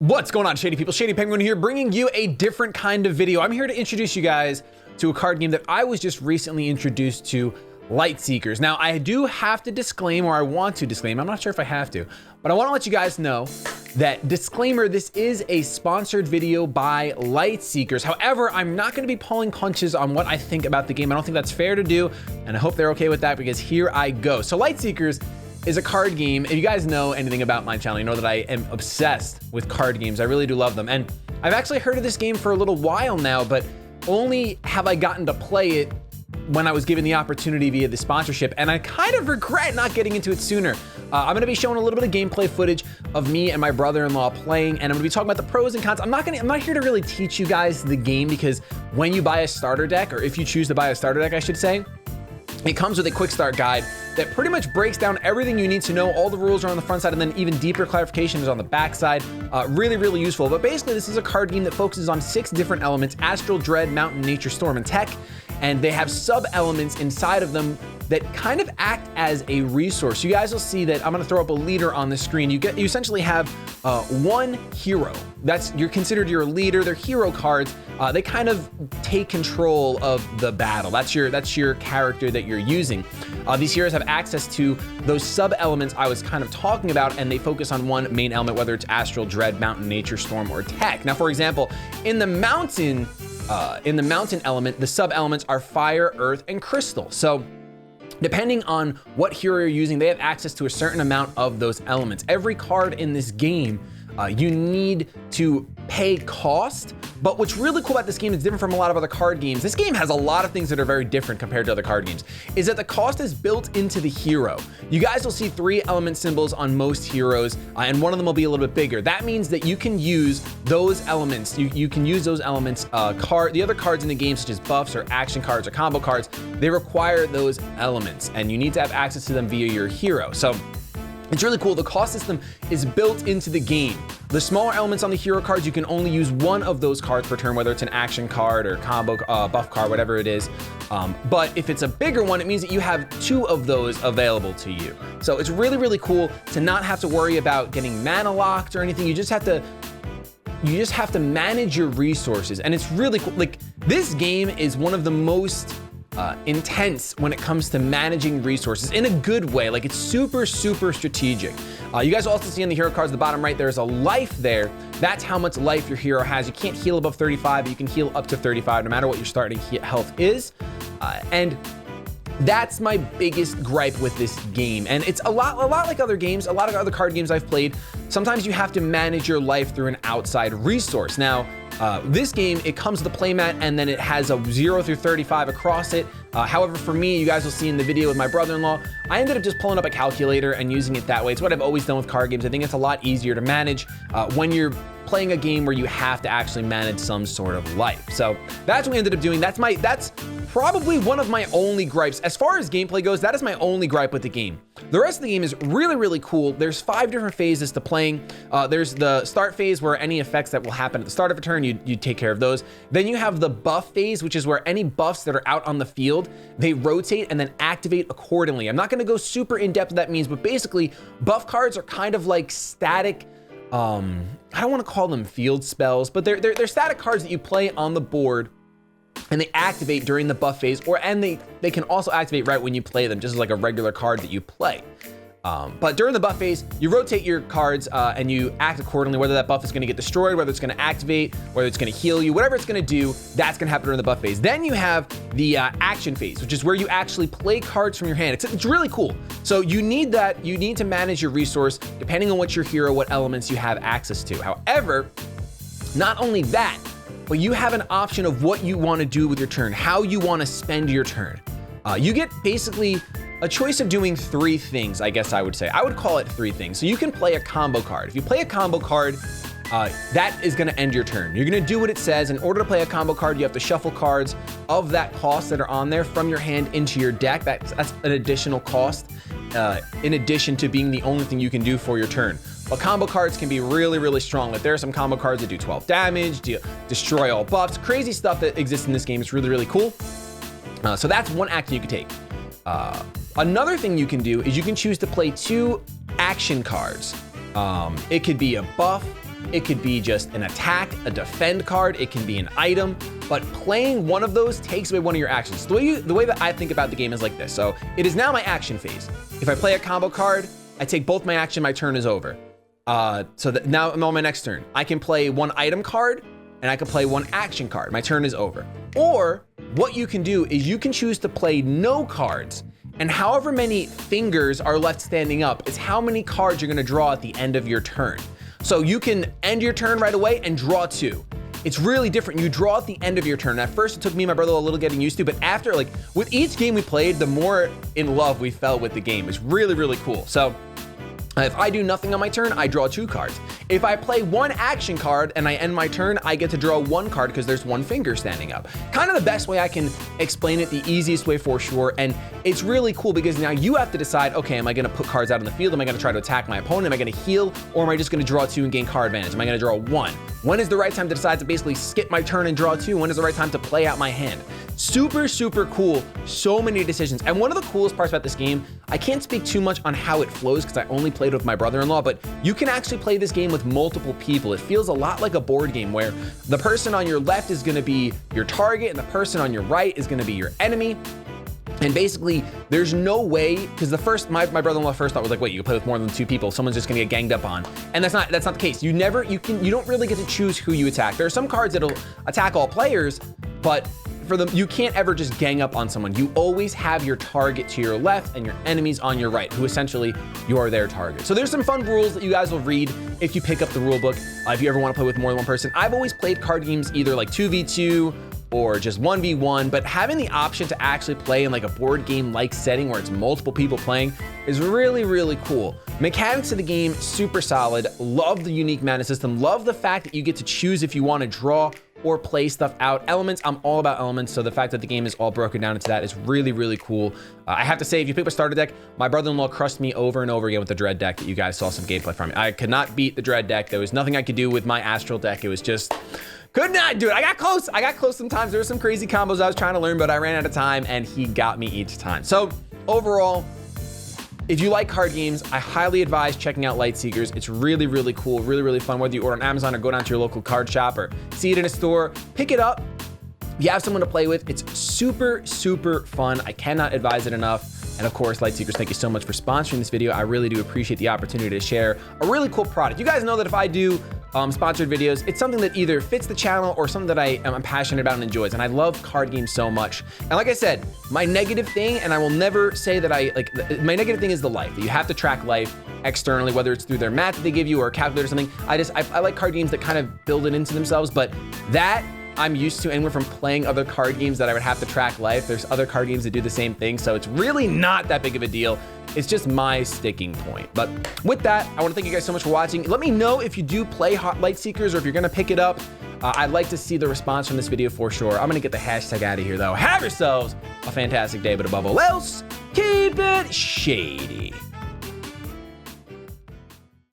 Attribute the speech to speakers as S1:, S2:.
S1: What's going on, Shady people? ShadyPenguinn here, bringing you a different kind of video. I'm here to introduce you guys to a card game that I was just recently introduced to, Lightseekers. Now, I do have to disclaim, or I want to disclaim, I'm not sure if I have to, but I want to let you guys know that, disclaimer, this is a sponsored video by Lightseekers. However, I'm not going to be pulling punches on what I think about the game. I don't think that's fair to do, and I hope they're okay with that, because here I go. So Lightseekers is a card game. If you guys know anything about my channel, you know that I am obsessed with card games. I really do love them. And I've actually heard of this game for a little while now, but only have I gotten to play it when I was given the opportunity via the sponsorship, and I kind of regret not getting into it sooner. I'm gonna be showing a little bit of gameplay footage of me and my brother-in-law playing, and I'm gonna be talking about the pros and cons. I'm not here to really teach you guys the game, because when you buy a starter deck, or if you choose to buy a starter deck, I should say, it comes with a quick start guide that pretty much breaks down everything you need to know. All the rules are on the front side, and then even deeper clarification is on the back side. Really useful. But basically, this is a card game that focuses on 6 different elements: Astral, Dread, Mountain, Nature, Storm, and Tech. And they have sub-elements inside of them that kind of act as a resource. You guys will see that I'm gonna throw up a leader on the screen. You essentially have one hero. You're considered your leader. They're hero cards. They kind of take control of the battle. That's your character that you're using. These heroes have access to those sub-elements I was kind of talking about, and they focus on one main element, whether it's Astral, Dread, Mountain, Nature, Storm, or Tech. Now, for example, in the mountain element, the sub-elements are Fire, Earth, and Crystal. So depending on what hero you're using, they have access to a certain amount of those elements. Every card in this game, you need to pay cost, but what's really cool about this game is different from a lot of other card games. This game has a lot of things that are very different compared to other card games, is that the cost is built into the hero. You guys will see 3 element symbols on most heroes, and one of them will be a little bit bigger. That means that you can use those elements. You can use those elements, the other cards in the game, such as buffs or action cards or combo cards, they require those elements, and you need to have access to them via your hero. So it's really cool. The cost system is built into the game. The smaller elements on the hero cards, you can only use one of those cards per turn, whether it's an action card or combo buff card, whatever it is. But if it's a bigger one, it means that you have 2 of those available to you. So it's really cool to not have to worry about getting mana locked or anything. You just have to manage your resources, and it's really cool. Like, this game is one of the most intense when it comes to managing resources in a good way. Like, it's super strategic. You guys will also see on the hero cards, the bottom right, there's a life there. That's how much life your hero has. You can't heal above 35, but you can heal up to 35 no matter what your starting health is. And that's my biggest gripe with this game. And it's a lot like other games, a lot of other card games I've played. Sometimes you have to manage your life through an outside resource. Now, this game, it comes with a playmat, and then it has a 0 through 35 across it. However, for me, you guys will see in the video with my brother-in-law, I ended up just pulling up a calculator and using it that way. It's what I've always done with card games. I think it's a lot easier to manage when you're playing a game where you have to actually manage some sort of life. So that's what we ended up doing. That's probably one of my only gripes. As far as gameplay goes, that is my only gripe with the game. The rest of the game is really cool. There's 5 different phases to playing. There's the start phase, where any effects that will happen at the start of a turn, you take care of those. Then you have the buff phase, which is where any buffs that are out on the field, they rotate and then activate accordingly. I'm not gonna go super in depth what that means, but basically buff cards are kind of like static, I don't want to call them field spells, but they're static cards that you play on the board, and they activate during the buff phase, and they can also activate right when you play them, just like a regular card that you play. But during the buff phase, you rotate your cards and you act accordingly, whether that buff is going to get destroyed, whether it's going to activate, whether it's going to heal you, whatever it's going to do, that's going to happen during the buff phase. Then you have the action phase, which is where you actually play cards from your hand. It's really cool. So you need that. You need to manage your resource depending on what your hero, what elements you have access to. However, not only that, but you have an option of what you want to do with your turn, how you want to spend your turn. You get basically a choice of doing 3 things, I guess I would say. I would call it 3 things. So you can play a combo card. If you play a combo card, that is gonna end your turn. You're gonna do what it says. In order to play a combo card, you have to shuffle cards of that cost that are on there from your hand into your deck. That's an additional cost, in addition to being the only thing you can do for your turn. But combo cards can be really strong. Like, there are some combo cards that do 12 damage, destroy all buffs, crazy stuff that exists in this game. It's really cool. So that's one action you can take. Another thing you can do is you can choose to play 2 action cards. It could be a buff It could be just an attack, a defend card. It can be an item, but playing one of those takes away one of your actions. The way that I think about the game is like this. So it is now my action phase. If I play a combo card, I take both my action, my turn is over. So that now I'm on my next turn. I can play one item card and I can play one action card. My turn is over. Or what you can do is you can choose to play no cards, and however many fingers are left standing up is how many cards you're gonna draw at the end of your turn. So you can end your turn right away and draw 2. It's really different. You draw at the end of your turn. At first, it took me and my brother a little getting used to, but after, like, with each game we played, the more in love we fell with the game. It's really, really cool. So if I do nothing on my turn, I draw 2 cards. If I play one action card and I end my turn, I get to draw 1 card because there's 1 finger standing up. Kind of the best way I can explain it, the easiest way for sure. And it's really cool because now you have to decide, okay, am I gonna put cards out on the field? Am I gonna try to attack my opponent? Am I gonna heal? Or am I just gonna draw 2 and gain card advantage? Am I gonna draw 1? When is the right time to decide to basically skip my turn and draw 2? When is the right time to play out my hand? Super, super cool. So many decisions. And one of the coolest parts about this game, I can't speak too much on how it flows because I only played with my brother-in-law, but you can actually play this game with multiple people. It feels a lot like a board game where the person on your left is gonna be your target and the person on your right is gonna be your enemy. And basically, there's no way, because my brother-in-law first thought was like, wait, you can play with more than 2 people, someone's just gonna get ganged up on. And that's not the case. You don't really get to choose who you attack. There are some cards that'll attack all players, but for them, you can't ever just gang up on someone. You always have your target to your left and your enemies on your right, who essentially you are their target. So there's some fun rules that you guys will read if you pick up the rule book. If you ever want to play with more than 1 person. I've always played card games either like 2v2 or just 1v1, but having the option to actually play in like a board game like setting where it's multiple people playing is really, really cool. Mechanics of the game, super solid. Love the unique mana system. Love the fact that you get to choose if you want to draw or play stuff out. Elements, I'm all about elements, so the fact that the game is all broken down into that is really, really cool. I have to say, if you pick up a starter deck, my brother-in-law crushed me over and over again with the Dread deck that you guys saw some gameplay from. I could not beat the Dread deck. There was nothing I could do with my Astral deck. It was just, could not do it. I got close sometimes. There were some crazy combos I was trying to learn, but I ran out of time and he got me each time. So overall, if you like card games, I highly advise checking out Lightseekers. It's really, really cool, really, really fun. Whether you order on Amazon or go down to your local card shop or see it in a store, pick it up. If you have someone to play with, it's super, super fun. I cannot advise it enough. And of course, Lightseekers, thank you so much for sponsoring this video. I really do appreciate the opportunity to share a really cool product. You guys know that if I do sponsored videos, it's something that either fits the channel or something that I am passionate about and enjoys. And I love card games so much. And like I said, my negative thing, and I will never say that my negative thing is the life. You have to track life externally, whether it's through their math that they give you or a calculator or something. I like card games that kind of build it into themselves, but that I'm used to anywhere from playing other card games that I would have to track life. There's other card games that do the same thing, so it's really not that big of a deal. It's just my sticking point. But with that, I want to thank you guys so much for watching. Let me know if you do play Lightseekers or if you're going to pick it up. I'd like to see the response from this video for sure. I'm going to get the hashtag out of here, though. Have yourselves a fantastic day, but above all else, keep it shady.